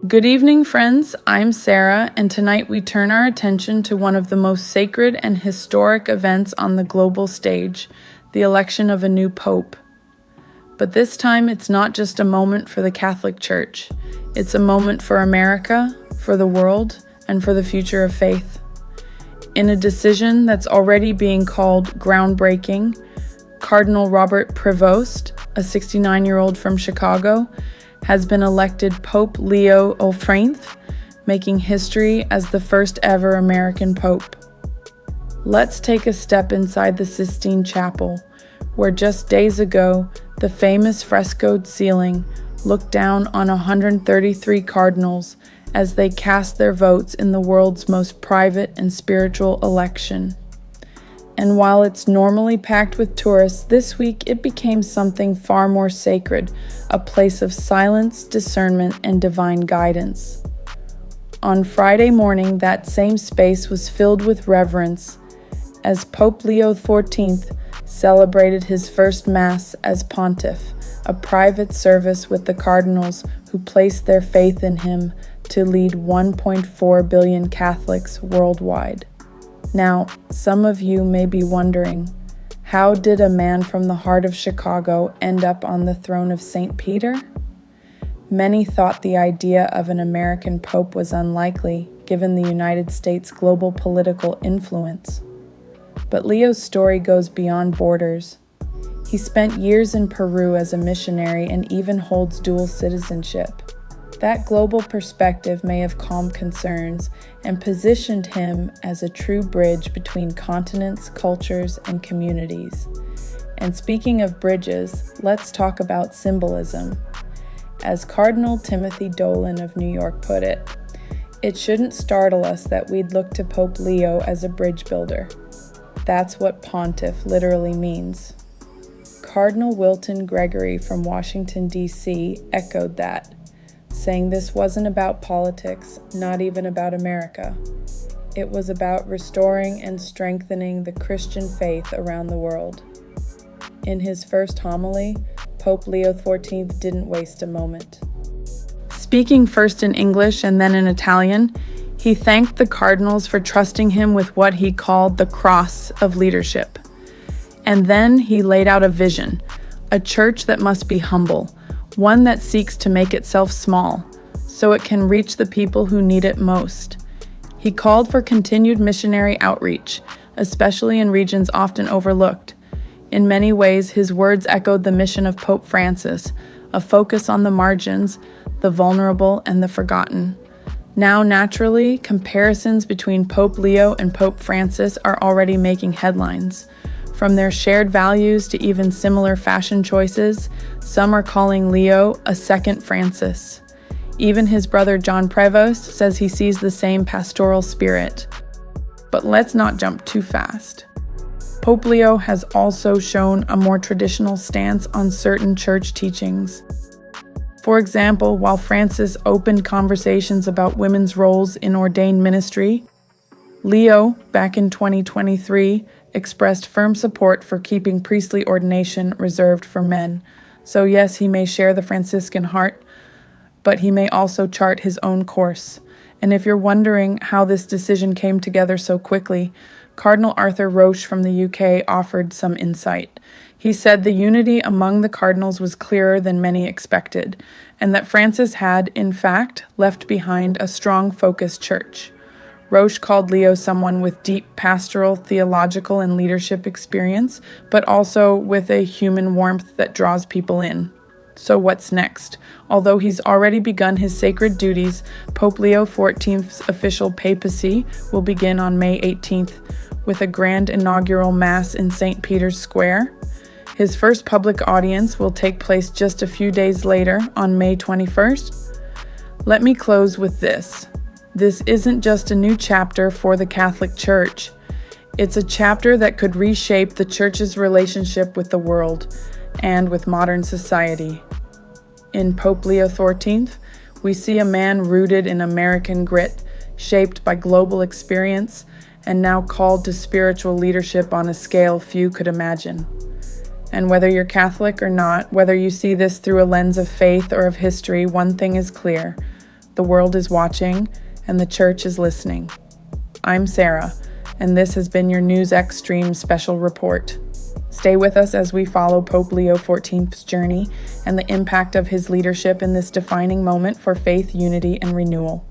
Good evening, friends. I'm Sarah, and tonight we turn our attention to one of the most sacred and historic events on the global stage, the election of a new pope. But this time, it's not just a moment for the Catholic Church. It's a moment for America, for the world, and for the future of faith. In a decision that's already being called groundbreaking, Cardinal Robert Prevost, a 69-year-old from Chicago, has been elected Pope Leo XIV, making history as the first ever American pope. Let's take a step inside the Sistine Chapel, where just days ago, the famous frescoed ceiling looked down on 133 cardinals as they cast their votes in the world's most private and spiritual election. And while it's normally packed with tourists, this week it became something far more sacred, a place of silence, discernment, and divine guidance. On Friday morning, that same space was filled with reverence as Pope Leo XIV celebrated his first Mass as pontiff, a private service with the cardinals who placed their faith in him to lead 1.4 billion Catholics worldwide. Now, some of you may be wondering, how did a man from the heart of Chicago end up on the throne of St. Peter? Many thought the idea of an American pope was unlikely, given the United States' global political influence. But Leo's story goes beyond borders. He spent years in Peru as a missionary and even holds dual citizenship. That global perspective may have calmed concerns and positioned him as a true bridge between continents, cultures, and communities. And speaking of bridges, let's talk about symbolism. As Cardinal Timothy Dolan of New York put it, it shouldn't startle us that we'd look to Pope Leo as a bridge builder. That's what pontiff literally means. Cardinal Wilton Gregory from Washington, D.C. echoed that, saying this wasn't about politics, not even about America. It was about restoring and strengthening the Christian faith around the world. In his first homily, Pope Leo XIV didn't waste a moment. Speaking first in English and then in Italian, he thanked the cardinals for trusting him with what he called the cross of leadership. And then he laid out a vision, a church that must be humble, one that seeks to make itself small, so it can reach the people who need it most. He called for continued missionary outreach, especially in regions often overlooked. In many ways, his words echoed the mission of Pope Francis, a focus on the margins, the vulnerable, and the forgotten. Now, naturally, comparisons between Pope Leo and Pope Francis are already making headlines. From their shared values to even similar fashion choices, some are calling Leo a second Francis. Even his brother John Prevost says he sees the same pastoral spirit. But let's not jump too fast. Pope Leo has also shown a more traditional stance on certain church teachings. For example, while Francis opened conversations about women's roles in ordained ministry, Leo, back in 2023, expressed firm support for keeping priestly ordination reserved for men. So yes, he may share the Franciscan heart, but he may also chart his own course. And if you're wondering how this decision came together so quickly, Cardinal Arthur Roche from the UK offered some insight. He said the unity among the cardinals was clearer than many expected, and that Francis had, in fact, left behind a strong, focused church. Roche called Leo someone with deep pastoral, theological, and leadership experience, but also with a human warmth that draws people in. So what's next? Although he's already begun his sacred duties, Pope Leo XIV's official papacy will begin on May 18th with a grand inaugural Mass in St. Peter's Square. His first public audience will take place just a few days later on May 21st. Let me close with this. This isn't just a new chapter for the Catholic Church. It's a chapter that could reshape the Church's relationship with the world and with modern society. In Pope Leo XIV, we see a man rooted in American grit, shaped by global experience, and now called to spiritual leadership on a scale few could imagine. And whether you're Catholic or not, whether you see this through a lens of faith or of history, one thing is clear. The world is watching, and the church is listening. I'm Sarah, and this has been your NewsXstream special report. Stay with us as we follow Pope Leo XIV's journey and the impact of his leadership in this defining moment for faith, unity, and renewal.